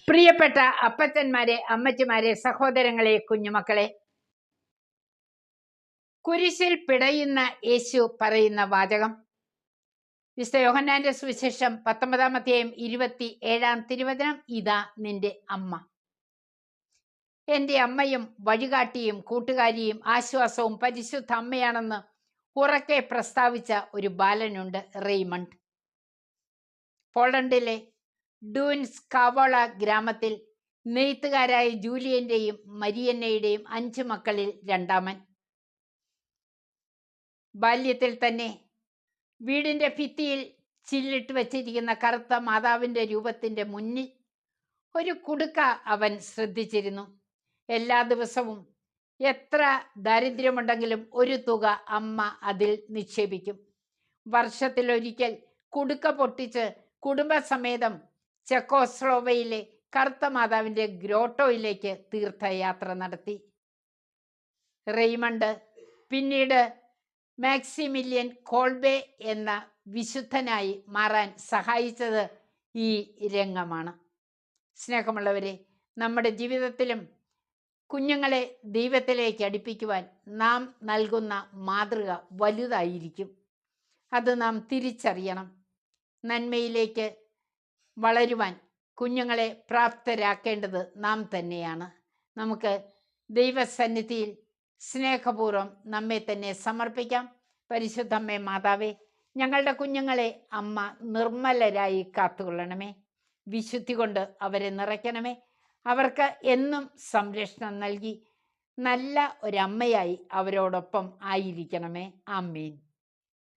പ്രിയപ്പെട്ട അപ്പച്ചന്മാരെ, അമ്മച്ചിമാരെ, സഹോദരങ്ങളെ, കുഞ്ഞുമക്കളെ, കുരിശിൽ പിടയുന്ന യേശു പറയുന്ന വാചകം വിശുദ്ധ യോഹന്നാന്റെ സുവിശേഷം 19 അധ്യായം 27 തിരുവചനം. ഇതാ നിന്റെ അമ്മ. എന്റെ അമ്മയും വഴികാട്ടിയും കൂട്ടുകാരിയും ആശ്വാസവും പരിശുദ്ധ അമ്മയാണെന്ന് ഉറക്കെ പ്രസ്താവിച്ച ഒരു ബാലനുണ്ട്, റെയ്മണ്ട്. പോളണ്ടിലെ ഡൂൻസ്കാവോള ഗ്രാമത്തിൽ നെയ്ത്തുകാരായ ജൂലിയന്റെയും മരിയന്നയുടെയും 5 മക്കളിൽ രണ്ടാമൻ. ബാല്യത്തിൽ തന്നെ വീടിന്റെ ഭിത്തിയിൽ ചില്ലിട്ട് വച്ചിരിക്കുന്ന കറുത്ത മാതാവിന്റെ രൂപത്തിന്റെ മുന്നിൽ ഒരു കുടുക്ക അവൻ ശ്രദ്ധിച്ചിരുന്നു. എല്ലാ ദിവസവും എത്ര ദാരിദ്ര്യമുണ്ടെങ്കിലും ഒരു തുക അമ്മ അതിൽ നിക്ഷേപിക്കും. വർഷത്തിലൊരിക്കൽ കുടുക്ക പൊട്ടിച്ച് കുടുംബസമേതം ചെക്കോസ്ലോവയിലെ കറുത്ത മാതാവിന്റെ ഗ്രോട്ടോയിലേക്ക് തീർത്ഥയാത്ര നടത്തി. റെയ്മണ്ട് പിന്നീട് മാക്സിമില്യൻ കോൾബെ എന്ന വിശുദ്ധനായി മാറാൻ സഹായിച്ചത് ഈ രംഗമാണ്. സ്നേഹമുള്ളവരെ, നമ്മുടെ ജീവിതത്തിലും കുഞ്ഞുങ്ങളെ ദൈവത്തിലേക്ക് അടുപ്പിക്കുവാൻ നാം നൽകുന്ന മാതൃക വലുതായിരിക്കും. അത് നാം തിരിച്ചറിയണം. നന്മയിലേക്ക് വളരുവാൻ കുഞ്ഞുങ്ങളെ പ്രാപ്തരാക്കേണ്ടത് നാം തന്നെയാണ്. നമുക്ക് ദൈവസന്നിധിയിൽ സ്നേഹപൂർവ്വം നമ്മെ തന്നെ സമർപ്പിക്കാം. പരിശുദ്ധമ്മേ മാതാവേ, ഞങ്ങളുടെ കുഞ്ഞുങ്ങളെ അമ്മ നിർമ്മലരായി കാത്തുകൊള്ളണമേ. വിശുദ്ധി കൊണ്ട് അവരെ നിറയ്ക്കണമേ. അവർക്ക് എന്നും സംരക്ഷണം നൽകി നല്ല ഒരമ്മയായി അവരോടൊപ്പം ആയിരിക്കണമേ. ആമേൻ.